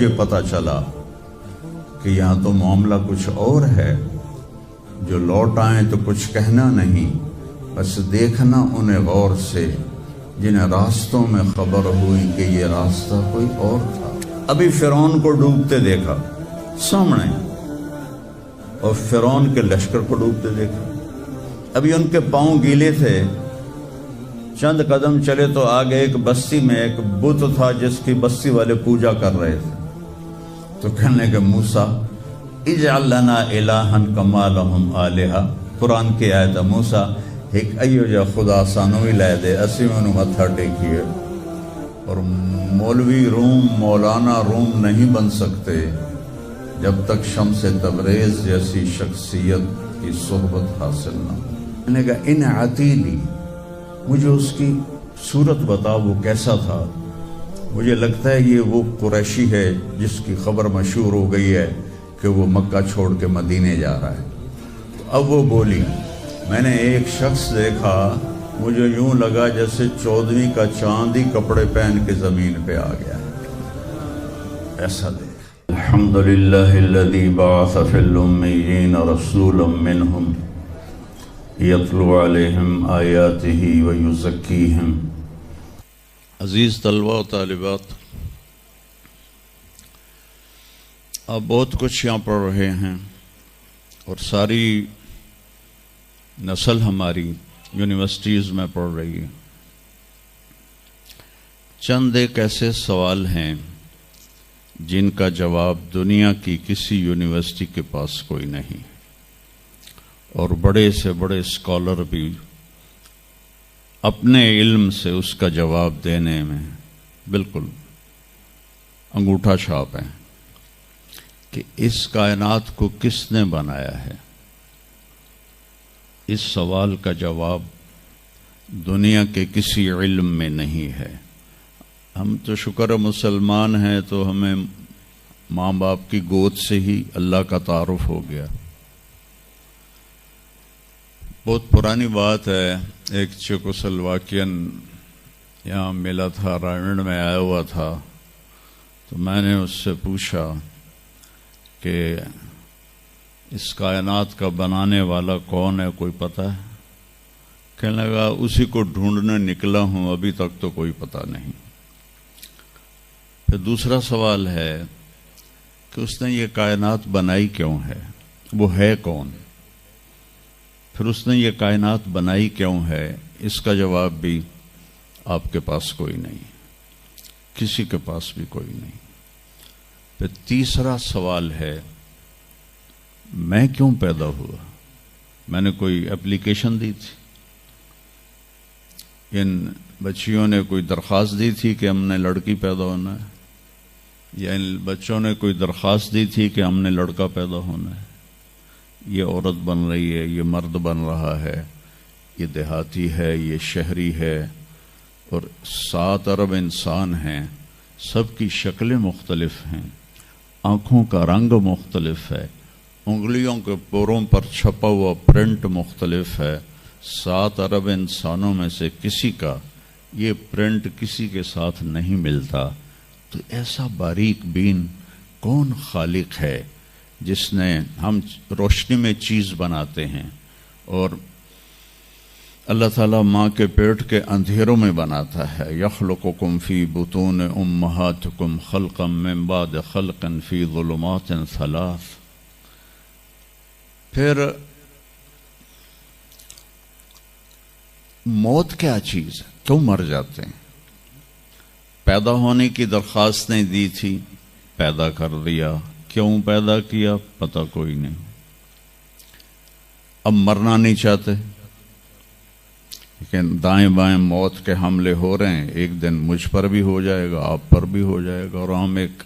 مجھے پتہ چلا کہ یہاں تو معاملہ کچھ اور ہے، جو لوٹ آئیں تو کچھ کہنا نہیں، بس دیکھنا انہیں غور سے جنہیں راستوں میں خبر ہوئی کہ یہ راستہ کوئی اور تھا۔ ابھی فرعون کو ڈوبتے دیکھا سامنے، اور فرعون کے لشکر کو ڈوبتے دیکھا۔ ابھی ان کے پاؤں گیلے تھے، چند قدم چلے تو آگے ایک بستی میں ایک بت تھا جس کی بستی والے پوجا کر رہے تھے، تو کہنے کہ موسیٰ اجعل لنا الہا کما لہم آلہہ، قرآن کی آیت ہے، موسیٰ ایک ایو جا خدا سانوی لے دے، اسی میں انہوں متھا ٹیکیے۔ اور مولوی روم، مولانا روم نہیں بن سکتے جب تک شمس تبریز جیسی شخصیت کی صحبت حاصل نہ ہو۔ میں نے کہا ان عتیلی، مجھے اس کی صورت بتا، وہ کیسا تھا؟ مجھے لگتا ہے یہ وہ قریشی ہے جس کی خبر مشہور ہو گئی ہے کہ وہ مکہ چھوڑ کے مدینے جا رہا ہے۔ تو اب وہ بولی، میں نے ایک شخص دیکھا، مجھے یوں لگا جیسے 14ویں کا چاند ہی کپڑے پہن کے زمین پہ آ گیا، ایسا دیکھ۔ الحمدللہ الذی بعث فی الامیین رسولا منہم یتلو علیہم آیاتہ ویزکیہم۔ عزیز طلبہ و طالبات، آپ بہت کچھ یہاں پڑھ رہے ہیں، اور ساری نسل ہماری یونیورسٹیز میں پڑھ رہی ہے۔ چند ایک ایسے سوال ہیں جن کا جواب دنیا کی کسی یونیورسٹی کے پاس کوئی نہیں، اور بڑے سے بڑے اسکالر بھی اپنے علم سے اس کا جواب دینے میں بالکل انگوٹھا چھاپ ہیں کہ اس کائنات کو کس نے بنایا ہے۔ اس سوال کا جواب دنیا کے کسی علم میں نہیں ہے۔ ہم تو شکر مسلمان ہیں تو ہمیں ماں باپ کی گود سے ہی اللہ کا تعارف ہو گیا۔ بہت پرانی بات ہے، ایک چیکوسلواکین یہاں ملا تھا، رائنڈ میں آیا ہوا تھا، تو میں نے اس سے پوچھا کہ اس کائنات کا بنانے والا کون ہے، کوئی پتہ ہے؟ کہنے لگا اسی کو ڈھونڈنے نکلا ہوں، ابھی تک تو کوئی پتہ نہیں۔ پھر دوسرا سوال ہے کہ اس نے یہ کائنات بنائی کیوں ہے، وہ ہے کون؟ پھر اس نے یہ کائنات بنائی کیوں ہے، اس کا جواب بھی آپ کے پاس کوئی نہیں، کسی کے پاس بھی کوئی نہیں۔ پھر تیسرا سوال ہے میں کیوں پیدا ہوا؟ میں نے کوئی اپلیکیشن دی تھی؟ ان بچیوں نے کوئی درخواست دی تھی کہ ہم نے لڑکی پیدا ہونا ہے؟ یا ان بچوں نے کوئی درخواست دی تھی کہ ہم نے لڑکا پیدا ہونا ہے؟ یہ عورت بن رہی ہے، یہ مرد بن رہا ہے، یہ دیہاتی ہے، یہ شہری ہے، اور 7 ارب انسان ہیں، سب کی شکلیں مختلف ہیں، آنکھوں کا رنگ مختلف ہے، انگلیوں کے پوروں پر چھپا ہوا پرنٹ مختلف ہے۔ 7 ارب انسانوں میں سے کسی کا یہ پرنٹ کسی کے ساتھ نہیں ملتا۔ تو ایسا باریک بین کون خالق ہے جس نے، ہم روشنی میں چیز بناتے ہیں اور اللہ تعالیٰ ماں کے پیٹ کے اندھیروں میں بناتا ہے۔ یخلقکم فی بطون امہاتکم خلقا من بعد خلق فی ظلمات 3۔ پھر موت کیا چیز ہے، کیوں مر جاتے ہیں؟ پیدا ہونے کی درخواست نہیں دی تھی، پیدا کر دیا، کیوں پیدا کیا پتہ کوئی نہیں۔ اب مرنا نہیں چاہتے، لیکن دائیں بائیں موت کے حملے ہو رہے ہیں، ایک دن مجھ پر بھی ہو جائے گا، آپ پر بھی ہو جائے گا، اور ہم ایک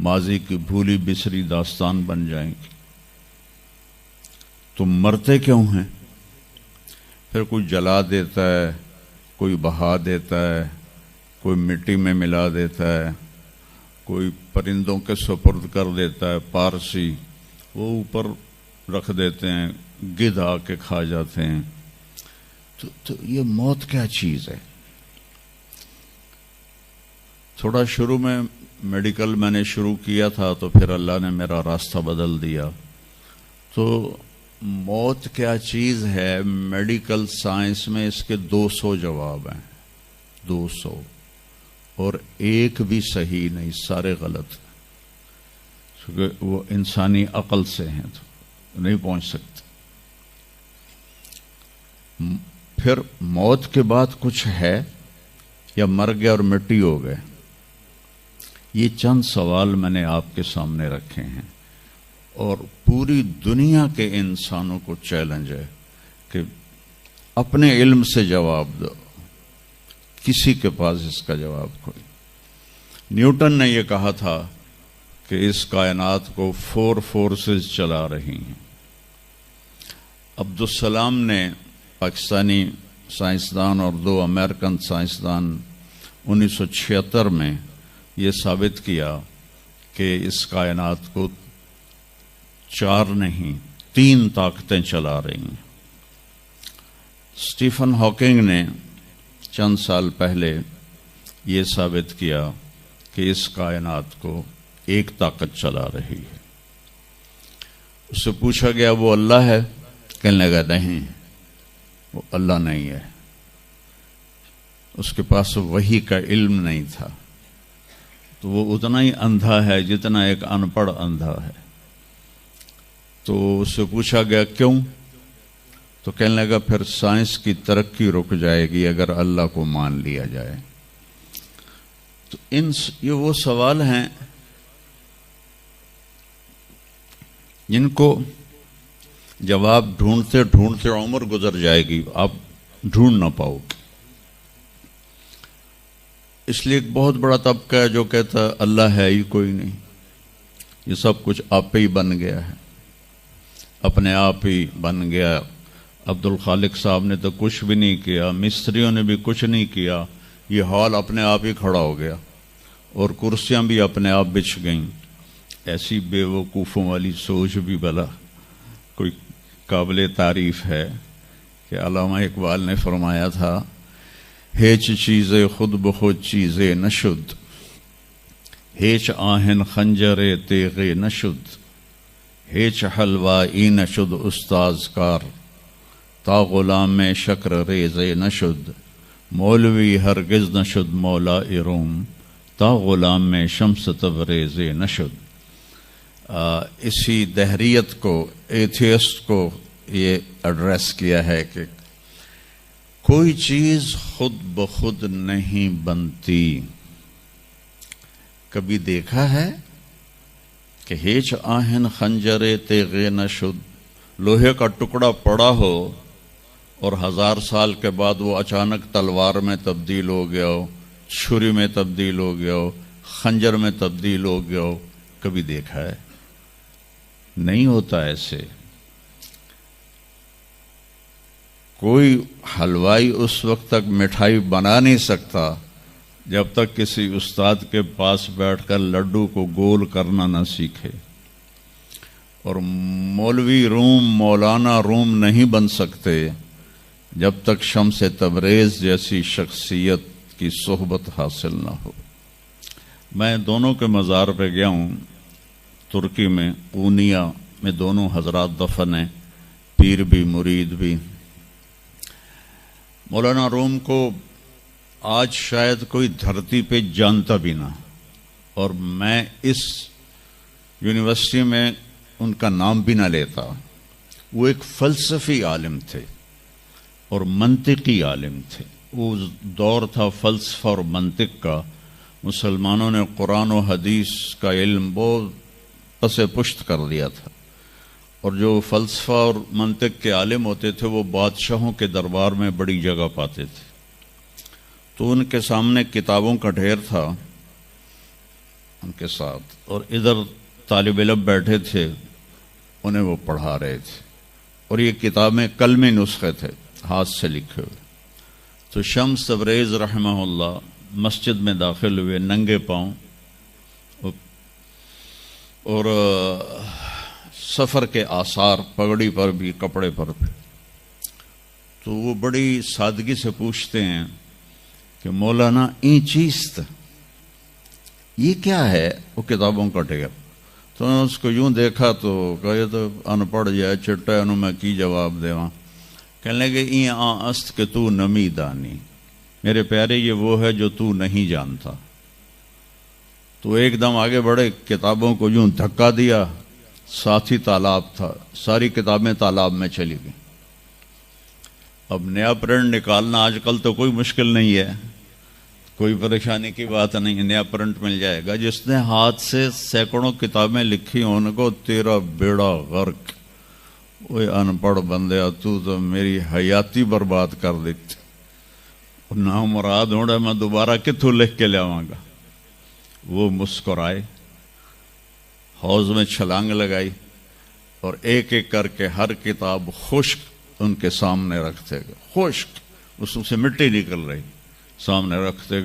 ماضی کی بھولی بسری داستان بن جائیں گے۔ تم مرتے کیوں ہیں؟ پھر کوئی جلا دیتا ہے، کوئی بہا دیتا ہے، کوئی مٹی میں ملا دیتا ہے، کوئی پرندوں کے سپرد کر دیتا ہے، پارسی وہ اوپر رکھ دیتے ہیں، گدھ آ کے کھا جاتے ہیں۔ تو یہ موت کیا چیز ہے؟ تھوڑا شروع میں میڈیکل میں نے شروع کیا تھا تو پھر اللہ نے میرا راستہ بدل دیا. تو موت کیا چیز ہے؟ میڈیکل سائنس میں اس کے 200 جواب ہیں، 200، اور ایک بھی صحیح نہیں، سارے غلط، کیونکہ وہ انسانی عقل سے ہیں تو نہیں پہنچ سکتے. پھر موت کے بعد کچھ ہے یا مر گئے اور مٹی ہو گئے؟ یہ چند سوال میں نے آپ کے سامنے رکھے ہیں، اور پوری دنیا کے انسانوں کو چیلنج ہے کہ اپنے علم سے جواب دو. کسی کے پاس اس کا جواب کوئی. نیوٹن نے یہ کہا تھا کہ اس کائنات کو 4 فورسز چلا رہی ہیں. عبدالسلام نے، پاکستانی سائنسدان اور 2 امریکن سائنسدان، 1976 میں یہ ثابت کیا کہ اس کائنات کو 4 نہیں 3 طاقتیں چلا رہی ہیں. اسٹیفن ہاکنگ نے چند سال پہلے یہ ثابت کیا کہ اس کائنات کو ایک طاقت چلا رہی ہے. اس سے پوچھا گیا وہ اللہ ہے؟ کہنے لگا نہیں، وہ اللہ نہیں ہے. اس کے پاس وحی کا علم نہیں تھا، تو وہ اتنا ہی اندھا ہے جتنا ایک ان پڑھ اندھا ہے. تو اس سے پوچھا گیا کیوں؟ تو کہنے لگا پھر سائنس کی ترقی رک جائے گی اگر اللہ کو مان لیا جائے. تو یہ وہ سوال ہیں جن کو جواب ڈھونڈتے ڈھونڈتے عمر گزر جائے گی، آپ ڈھونڈ نہ پاؤ گے. اس لیے ایک بہت بڑا طبقہ ہے جو کہتا ہے اللہ ہے ہی کوئی نہیں، یہ سب کچھ آپ پہ ہی بن گیا ہے، اپنے آپ ہی بن گیا. عبد الخالق صاحب نے تو کچھ بھی نہیں کیا، مستریوں نے بھی کچھ نہیں کیا، یہ ہال اپنے آپ ہی کھڑا ہو گیا اور کرسیاں بھی اپنے آپ بچھ گئیں. ایسی بے وقوفوں والی سوچ بھی بلا کوئی قابل تعریف ہے کہ علامہ اقبال نے فرمایا تھا ہیچ چیزیں خود بخود چیزیں نشد، ہیچ آہن خنجر تیغ نشد، ہیچ حلوائی نشد استاذ کار، تا غلام میں شکر ریز نشد، مولوی ہرگز نشد مولا روم، تا غلام میں شمس تبریز نشد. اسی دہریت کو، ایتھیسٹ کو یہ ایڈریس کیا ہے کہ کوئی چیز خود بخود نہیں بنتی. کبھی دیکھا ہے کہ ہیچ آہن خنجر تیغ نشد، لوہے کا ٹکڑا پڑا ہو اور 1000 سال کے بعد وہ اچانک تلوار میں تبدیل ہو گیا ہو، چھری میں تبدیل ہو گیا ہو، خنجر میں تبدیل ہو گیا ہو؟ کبھی دیکھا ہے؟ نہیں ہوتا ایسے. کوئی حلوائی اس وقت تک مٹھائی بنا نہیں سکتا جب تک کسی استاد کے پاس بیٹھ کر لڈو کو گول کرنا نہ سیکھے، اور مولوی روم، مولانا روم نہیں بن سکتے جب تک شمس تبریز جیسی شخصیت کی صحبت حاصل نہ ہو. میں دونوں کے مزار پہ گیا ہوں، ترکی میں اونیا میں دونوں حضرات دفن ہیں، پیر بھی مرید بھی. مولانا روم کو آج شاید کوئی دھرتی پہ جانتا بھی نہ، اور میں اس یونیورسٹی میں ان کا نام بھی نہ لیتا. وہ ایک فلسفی عالم تھے اور منطقی عالم تھے. وہ دور تھا فلسفہ اور منطق کا. مسلمانوں نے قرآن و حدیث کا علم بہت پس پشت کر دیا تھا، اور جو فلسفہ اور منطق کے عالم ہوتے تھے وہ بادشاہوں کے دربار میں بڑی جگہ پاتے تھے. تو ان کے سامنے کتابوں کا ڈھیر تھا ان کے ساتھ، اور ادھر طالب علم بیٹھے تھے، انہیں وہ پڑھا رہے تھے، اور یہ کتابیں کلمی نسخے تھے ہاتھ سے لکھے ہوئے. تو شمس تبریز رحمہ اللہ مسجد میں داخل ہوئے ننگے پاؤں، اور سفر کے آثار پگڑی پر بھی، کپڑے پر بھی. تو وہ بڑی سادگی سے پوچھتے ہیں کہ مولانا این چیست؟ یہ کیا ہے؟ وہ کتابوں کا ڈھیر۔ تو نے اس کو یوں دیکھا تو کہا یہ تو ان پڑھ جائے چٹا انہوں میں کی جواب دیواں۔ کہنے لگے این است کہ تو نمی دانی، میرے پیارے یہ وہ ہے جو تو نہیں جانتا۔ تو ایک دم آگے بڑھے، کتابوں کو یوں دھکا دیا، ساتھ ہی تالاب تھا، ساری کتابیں تالاب میں چلی گئیں۔ اب نیا پرنٹ نکالنا آج کل تو کوئی مشکل نہیں ہے، کوئی پریشانی کی بات نہیں، نیا پرنٹ مل جائے گا۔ جس نے ہاتھ سے سینکڑوں کتابیں لکھی ان کو تیرا بیڑا غرق، وہ ان پڑھ بندیا تو میری حیاتی برباد کر دیتی، نہ مراد ہوڑا میں دوبارہ کتوں لکھ کے لیاواں گا۔ وہ مسکرائے، حوض میں چھلانگ لگائی اور ایک ایک کر کے ہر کتاب خشک ان کے سامنے رکھتے گئے، خشک، اس سے مٹی نکل رہی، سامنے رکھتے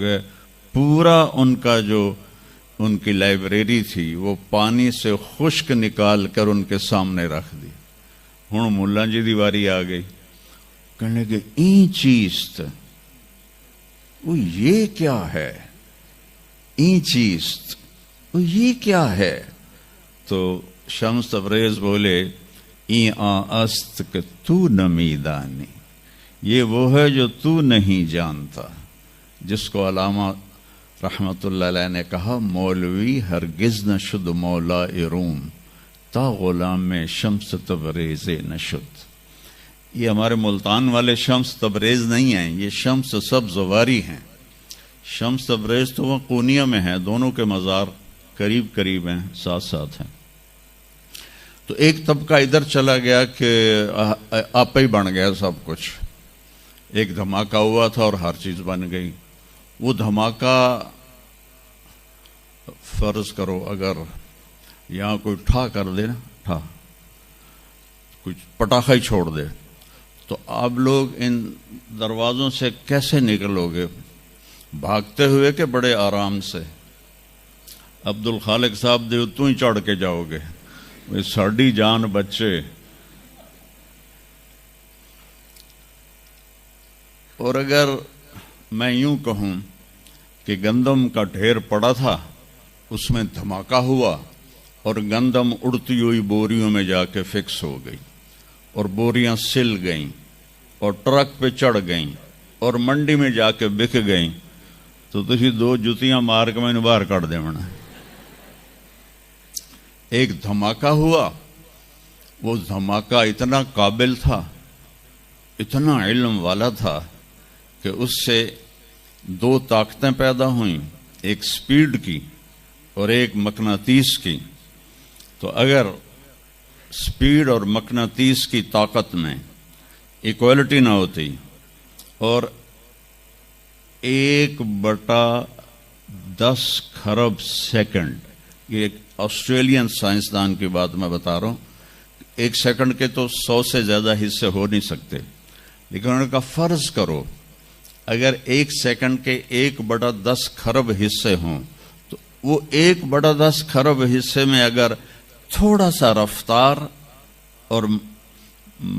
گئے، پورا ان کا جو ان کی لائبریری تھی وہ پانی سے خشک نکال کر ان کے سامنے رکھ دی۔ ہن ملا جی دی واری آ گئی، کہنے لگے این چیز تھا، وہ یہ کیا ہے؟ این چیز وہ یہ کیا ہے؟ تو شمس تبریز بولے این است کہ تو نمی دانی، یہ وہ ہے جو تو نہیں جانتا، جس کو علامہ رحمت اللہ علیہ نے کہا مولوی ہرگز نہ شد مولا روم تا غلام میں شمس تبریز نشد۔ یہ ہمارے ملتان والے شمس تبریز نہیں ہیں، یہ شمس سبز واری ہیں۔ شمس تبریز تو وہ قونیہ میں ہیں، دونوں کے مزار قریب قریب ہیں، ساتھ ساتھ ہیں۔ تو ایک طبقہ ادھر چلا گیا کہ آپ ہی بن گیا سب کچھ، ایک دھماکہ ہوا تھا اور ہر چیز بن گئی۔ وہ دھماکہ فرض کرو اگر یہاں کوئی ٹھا کر دے نا، ٹھا کچھ پٹاخہ ہی چھوڑ دے تو آپ لوگ ان دروازوں سے کیسے نکلو گے؟ بھاگتے ہوئے کہ بڑے آرام سے؟ عبد الخالق صاحب دے تو ہی چڑھ کے جاؤ گے، ساڑی جان بچے۔ اور اگر میں یوں کہوں کہ گندم کا ڈھیر پڑا تھا، اس میں دھماکہ ہوا اور گندم اڑتی ہوئی بوریوں میں جا کے فکس ہو گئی اور بوریاں سل گئیں اور ٹرک پہ چڑھ گئیں اور منڈی میں جا کے بک گئیں، تو تسی دو جتیاں مار کے میں نے باہر کر دے منا۔ ایک دھماکہ ہوا، وہ دھماکہ اتنا قابل تھا، اتنا علم والا تھا کہ اس سے دو طاقتیں پیدا ہوئیں، ایک سپیڈ کی اور ایک مقناطیس کی۔ تو اگر سپیڈ اور مقناطیس کی طاقت میں ایکوالٹی نہ ہوتی اور 1/10 خرب سیکنڈ، یہ ایک آسٹریلین سائنسدان کی بات میں بتا رہا ہوں، ایک سیکنڈ کے تو 100 سے زیادہ حصے ہو نہیں سکتے، لیکن انہوں نے کہا فرض کرو اگر ایک سیکنڈ کے 1/10 خرب حصے ہوں تو وہ 1/10 خرب حصے میں اگر تھوڑا سا رفتار اور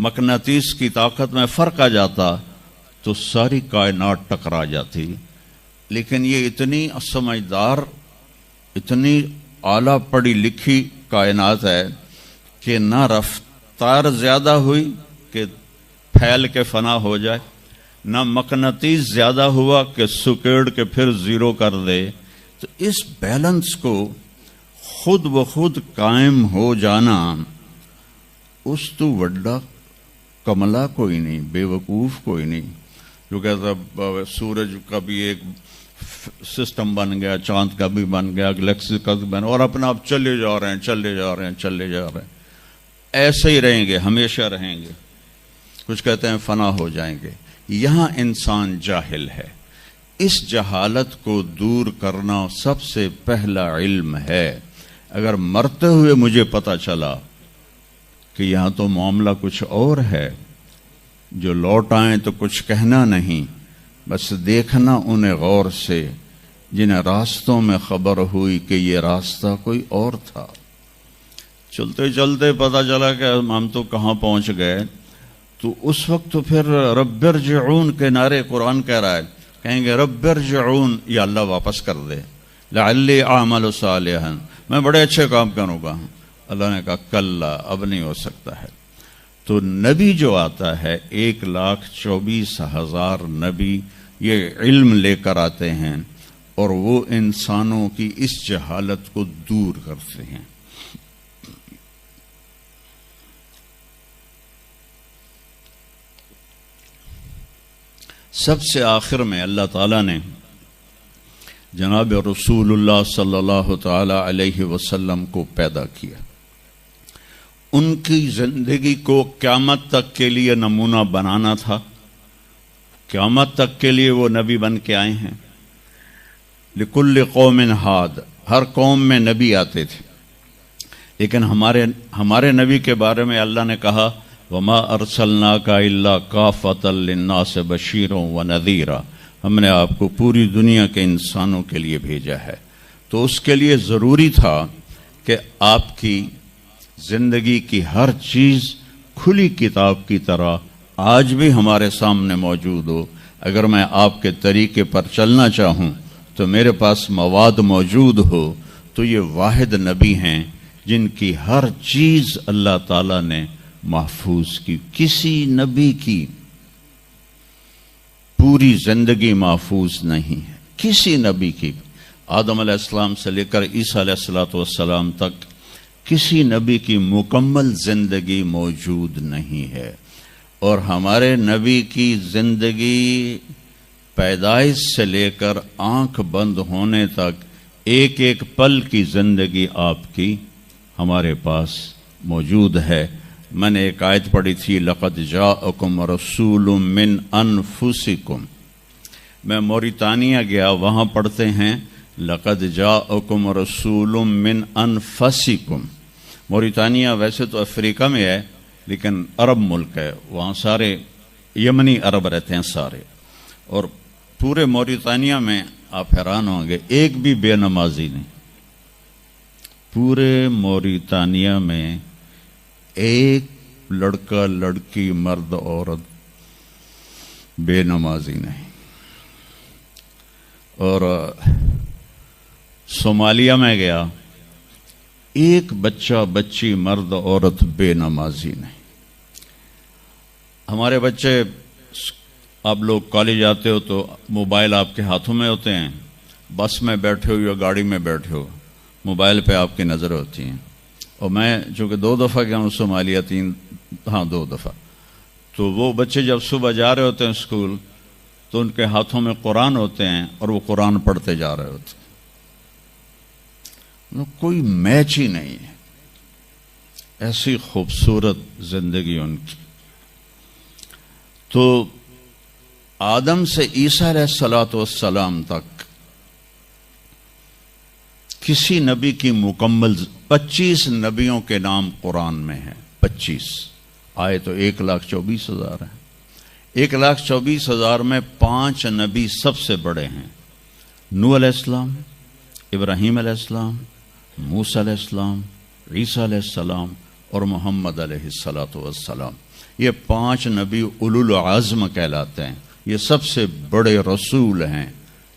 مقناطیس کی طاقت میں فرق آ جاتا تو ساری کائنات ٹکرا جاتی۔ لیکن یہ اتنی سمجھدار، اتنی اعلیٰ پڑھی لکھی کائنات ہے کہ نہ رفتار زیادہ ہوئی کہ پھیل کے فنا ہو جائے، نہ مقناطیس زیادہ ہوا کہ سکیڑ کے پھر زیرو کر دے۔ تو اس بیلنس کو خود بخود قائم ہو جانا، اس تو وڈا کملا کوئی نہیں، بے وقوف کوئی نہیں۔ جو کہتا سورج کا بھی ایک سسٹم بن گیا، چاند کا بھی بن گیا، گلیکسی کا بھی بن گیا، اور اپنا آپ چلے جا رہے ہیں، ایسے ہی رہیں گے، ہمیشہ رہیں گے۔ کچھ کہتے ہیں فنا ہو جائیں گے۔ یہاں انسان جاہل ہے، اس جہالت کو دور کرنا سب سے پہلا علم ہے۔ اگر مرتے ہوئے مجھے پتا چلا کہ یہاں تو معاملہ کچھ اور ہے، جو لوٹ آئیں تو کچھ کہنا نہیں، بس دیکھنا انہیں غور سے جنہیں راستوں میں خبر ہوئی کہ یہ راستہ کوئی اور تھا۔ چلتے چلتے پتہ چلا کہ ہم تو کہاں پہنچ گئے، تو اس وقت تو پھر رب ارجعون کے نعرے قرآن کہہ رہا ہے، کہیں گے رب ارجعون، یا اللہ واپس کر دے، لعلی اعمل صالحا، میں بڑے اچھے کام کروں گا. اللہ نے کہا کلا، اب نہیں ہو سکتا ہے. تو نبی جو آتا ہے 1,24,000 نبی یہ علم لے کر آتے ہیں اور وہ انسانوں کی اس جہالت کو دور کرتے ہیں. سب سے آخر میں اللہ تعالیٰ نے جناب رسول اللہ صلی اللہ تعالی علیہ وسلم کو پیدا کیا. ان کی زندگی کو قیامت تک کے لیے نمونہ بنانا تھا. قیامت تک کے لیے وہ نبی بن کے آئے ہیں. لکل قوم ہاد، ہر قوم میں نبی آتے تھے، لیکن ہمارے نبی کے بارے میں اللہ نے کہا وما ارسلناک الا کافۃ للناس بشیرا ونذیرا، ہم نے آپ کو پوری دنیا کے انسانوں کے لیے بھیجا ہے. تو اس کے لیے ضروری تھا کہ آپ کی زندگی کی ہر چیز کھلی کتاب کی طرح آج بھی ہمارے سامنے موجود ہو. اگر میں آپ کے طریقے پر چلنا چاہوں تو میرے پاس مواد موجود ہو. تو یہ واحد نبی ہیں جن کی ہر چیز اللہ تعالیٰ نے محفوظ کی. کسی نبی کی پوری زندگی محفوظ نہیں ہے، کسی نبی کی. آدم علیہ السلام سے لے کر عیسیٰ علیہ السلام تک کسی نبی کی مکمل زندگی موجود نہیں ہے. اور ہمارے نبی کی زندگی پیدائش سے لے کر آنکھ بند ہونے تک ایک ایک پل کی زندگی آپ کی ہمارے پاس موجود ہے. میں نے ایک آیت پڑھی تھی لقد جاءکم رسول من انفسکم. میں موریتانیہ گیا، وہاں پڑھتے ہیں لقد جاءکم رسول من انفسکم. موریتانیہ ویسے تو افریقہ میں ہے لیکن عرب ملک ہے، وہاں سارے یمنی عرب رہتے ہیں سارے. اور پورے موریتانیہ میں آپ حیران ہوں گے ایک بھی بے نمازی نہیں. پورے موریتانیہ میں ایک لڑکا لڑکی مرد عورت بے نمازی نہیں. اور صومالیہ میں گیا، ایک بچہ بچی مرد عورت بے نمازی نہیں. ہمارے بچے، آپ لوگ کالج آتے ہو تو موبائل آپ کے ہاتھوں میں ہوتے ہیں، بس میں بیٹھے ہو یا گاڑی میں بیٹھے ہو موبائل پہ آپ کی نظر ہوتی ہیں. اور میں چونکہ 2 دفعہ گیا ہوں صومالیہ، 2 دفعہ، تو وہ بچے جب صبح جا رہے ہوتے ہیں اسکول تو ان کے ہاتھوں میں قرآن ہوتے ہیں اور وہ قرآن پڑھتے جا رہے ہوتے ہیں. کوئی میچ ہی نہیں ہے. ایسی خوبصورت زندگی ان کی. تو آدم سے عیسیٰ علیہ السلام تک کسی نبی کی مکمل 25 نبیوں کے نام قرآن میں ہیں. 25 آئے تو 1,24,000 ہیں. 1,24,000 میں 5 نبی سب سے بڑے ہیں. نوح علیہ السلام، ابراہیم علیہ السلام، موسیٰ علیہ السلام، عیسیٰ علیہ السلام اور محمد علیہ السلام. یہ 5 نبی اولو العزم کہلاتے ہیں. یہ سب سے بڑے رسول ہیں،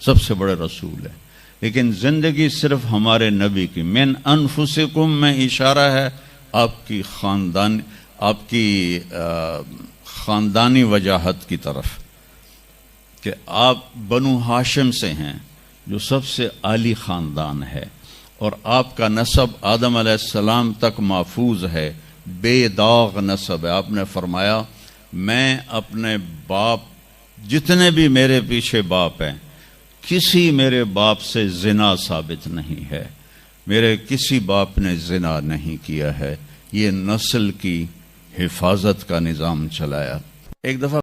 سب سے بڑے رسول ہیں. لیکن زندگی صرف ہمارے نبی کی من انفسکم میں اشارہ ہے آپ کی خاندانی وجاہت کی طرف کہ آپ بنو ہاشم سے ہیں جو سب سے عالی خاندان ہے، اور آپ کا نسب آدم علیہ السلام تک محفوظ ہے، بے داغ نسب ہے. آپ نے فرمایا میں اپنے باپ، جتنے بھی میرے پیچھے باپ ہیں، کسی میرے باپ سے زنا ثابت نہیں ہے، میرے کسی باپ نے زنا نہیں کیا ہے. یہ نسل کی حفاظت کا نظام چلایا. ایک دفعہ